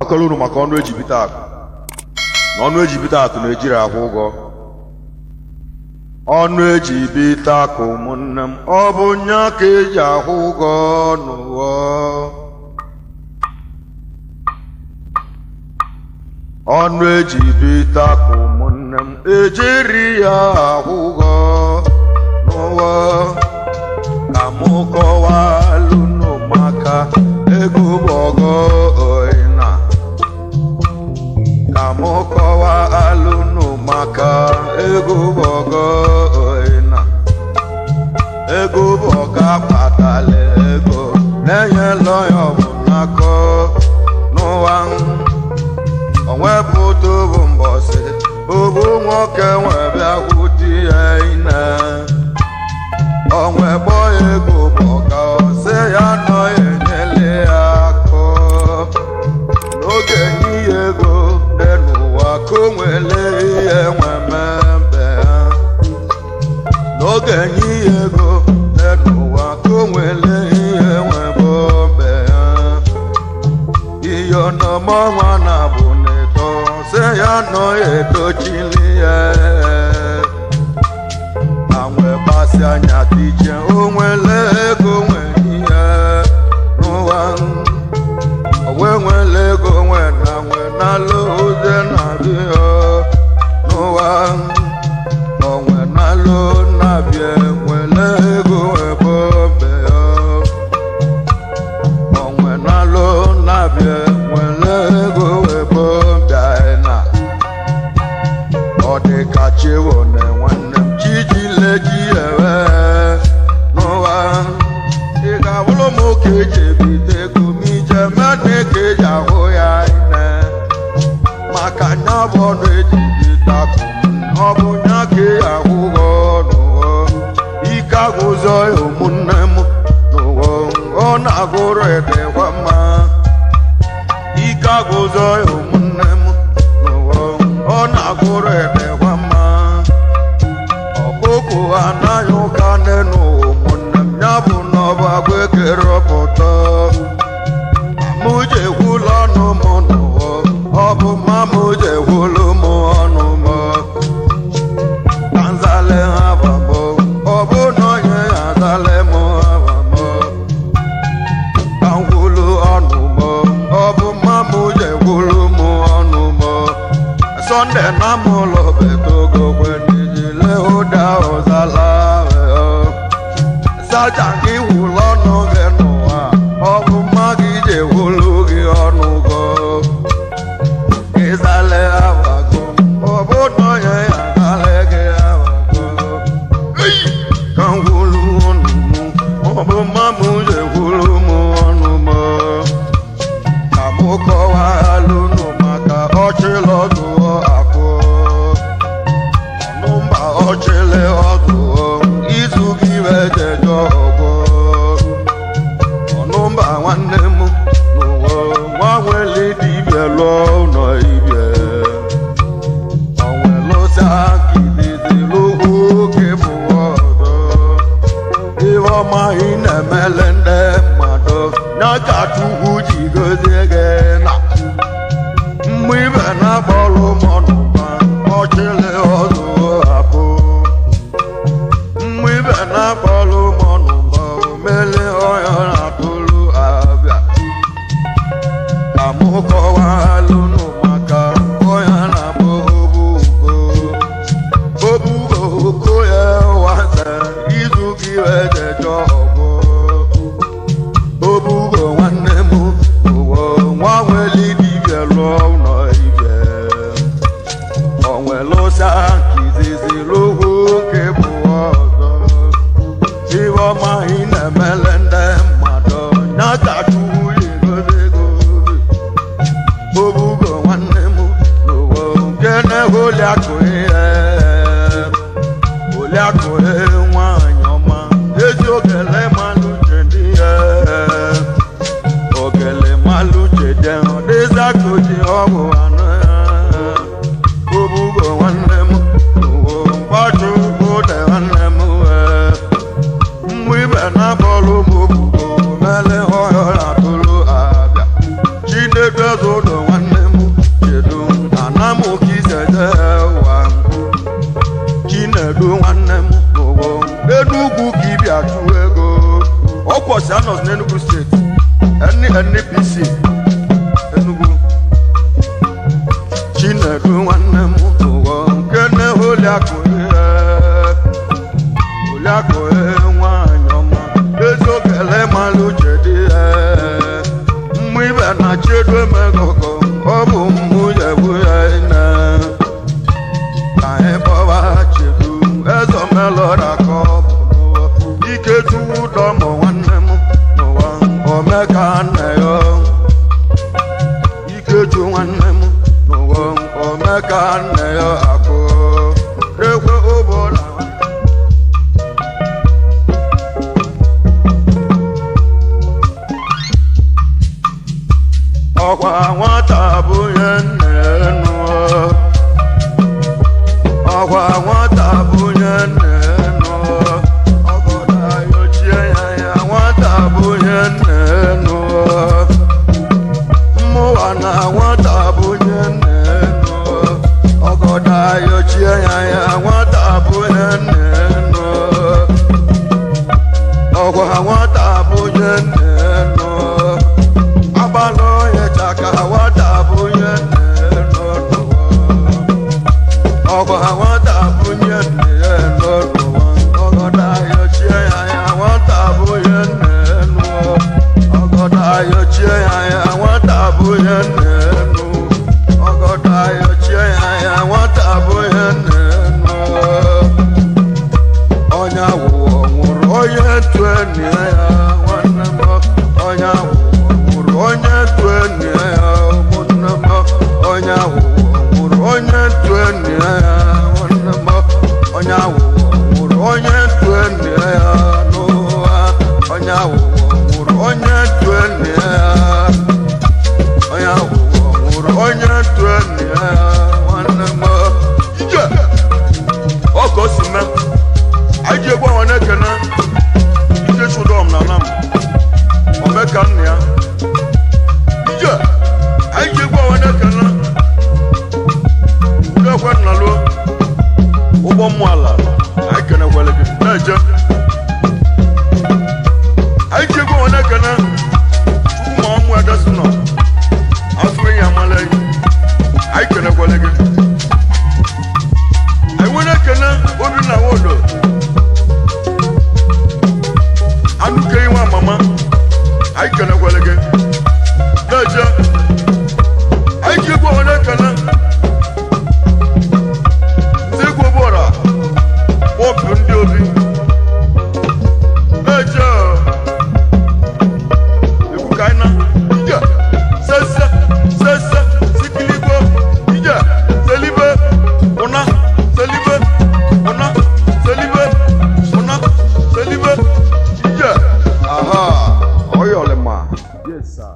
Akalunu maka ọnụ eji bite akụ na ọnụ eji bite akụ na-ejiri akwụ ụgwọ ọnụ eji bite akụ ụmụnne m ọ bụ nya ka eji akwụ ụgwọ n'ụwa ọnụ eji bite akụ ụmụnne m ejiri ya akwụ ụgwọ n'ụwa ka mụ kọwalụnụ maka ego bọgọ ka mụ kọwalụnụ maka ego bọgọ ego bọga kpatala ego na-enyela ya ọbụnakọ n'ụwa onwepụta bụ mbọsị obu nwoke nwebịakwuti ya ine onwegbo ego bọga ọsị ya nọ enyele ya akọ n'oge n'ihe ego dị n'ụwa ka o nwere ihe nwemebe ha n'oge n'ihe ego dị n'ụwa ka o nwere ihe nwebe obe ha ihe ọnọmọnwa na bụ n'eto sị ya nọ etochili ya anwebasị anya dije onwele ego nwere ihe n'ụwa onwe nwere ego nwenalụ oze na-abịa n'ụwa onwe nalụ na-abịa nwere ego ebe obe ya onwe nalụ na-abịa nwere ego ebe obe na ọ dị ka chiwo na nwanne m chijileji ewe n'ụwa ị ga-abụrụ m oke eji ebite ego ma ije mmadụ ka eji ahụ ya ine maka nya bụ ọnụ eji bite akụ ọ bụ nya ka eji ahụ ụgwọ n'ụwa ike agụzọ ya ụmụnne m n'ụwa ọ na-agụrụ edekwa mma ike agụzọ ya ụmụnne m n'ụwa ọ na-agụrụ edekwa mma ọkụkụ anaghị ụka nne n'ụwa ụmụnne m ya bụ n'ọba gwekere pụta mụje gwụlụ ọnụ m n'ụwa ọ bụ mma mụje gwụlụ m ọnụ m ka nzale ha bambo ọ bụ na onye ya zale m abambo ka ngwụlụ ọnụ m ọ bụ mma mụje gwụlụ m ọnụ m Sunday na m ụlọ betogo kwenijile ụda ụzala saja gị wụlụ ọnụ gị n'ụwa ọ bụ mma gị je gwụlụ gị ọnụ go ịzale abago ọ bụ na onye ya zale gị abago ka ngwụlụ ọnụ m ọ bụ mma m je gwụlụ m ọnụ m ka mụ kọwalụnụ maka ọchịlọdụ akụ ọnụmba ọchịlị ọdụ izu gị wejejọ ọgwọ ọnụmba nwanne m n'ụwa nwa nwere dibịa lụọ ụlọ ibie onwelụsa kidizilugwu oke bụ ọdọ ihe ọma ị na-emele ndị mmadụ ya ka Chukwu ji gozie gị na mgbe ibe na-akpọrọ m ọnụma ọchịlị ọdụ apụ mgbe ibe na-akpọrọ m ọnụma omele ọya na-atụrụ abịa ka mụ kọwalụnụ maka ọya na-abụ obugo oko ya waze izu gị wejejọ ọgwụ obugo nwanne m ụwa nwa nwere dibịa lụọ ụlọ ibie onwelụsa kizizilugwu oke bụ ọzọ ihe ọma ị na-emele ndị mmadụ ya ka Chukwu ji gozie ego obugo nwanne m n'ụwa nke na-ego oliakụ ihe oliakụ ihe nwaanyị ọma ezi ogele malụ uche ndị ihe ogele malụ uche dị ọ dịza ka oji ọgwụ anụ obugo nwanne m n'ụwa mgbaju ugbo dị nwanne m mgbe ibe na-abọlụ m obugo mele ọhịa na-atụrụ abịa Chinedu Chinedu do nwanne m chedu ana m kizede wa Chinedu nwanne m owo Enugu ka ibia chụ ego ọkwọsi anọs n'Enugu steeti NNPC Enugu Chinedu nwanne m owo nkene Oliakụ nwanyị ọma ezokele malụ chedi mmụ ibe na chedu emegọgọ ọ bụ mmụ yewu ya ine ka ịbọwa chedu ezomelọra ka ọ bụ Iketu ụdọmọ nwanne m n'ụwa omeka nne ya Iketu nwanne m n'ụwa omeka nne ya akụ ekwe ụbọla ọkwa nwata abụghị nne nụọ ọkwa nwata abụghị nne nụọ ọgọdọ ayochie ya nwata abụghị nne nụọ mmụwa na nwata abụghị nne nụọ ọgọdọ ayochie ya nwata abụghị nne nụọ ọkwa nwata abụghị nne nụọ abalọ ka nwata abụghị nne n'ụwa ọkwa nwata abụghị nne n'ụwa ọgọdọ ayochie ya nwata abụghị nne n'ụwa ọgọdọ ayochie ya nwata abụghị nne n'ụwa ọgọdọ ayochie ya nwata abụghị nne n'ụwa onye awụwọ nwụrụ onye tue nne ya nwanne m onye awụwọ nwụrụ onye tue nne ya onye awụwọ nwụrụ onye tue nne ya nwanne m onye awụwọ nwụrụ onye tue nne ya n'ụwa onye awụwọ nwụrụ onye tue nne ya onye awụwọ nwụrụ onye tue nne ya nwanne m ije ọkọ si me anyị ji egwu awa na-ekene ije chụdọm na nam omeka nne ya ije anyị ji egwu awa na-ekene ekwenalo ụgbọ mmụ ala anyị kenekwele gị na-eje anyị ji egwu onye kene chukwu ma ọmụ edesi nọ afọ enyi amala enyi anyị kenekwele gị anyị nwere kene Obinna Nwodo anụkeghị nwa mama anyị kenekwele gị na-eje anyị ji egwu onye kene ndị obi eje egwu ka anyị na ije sese sikiligbo ije selibe ụna selibe ụna selibe ụna selibe ije aha oyolema yes sir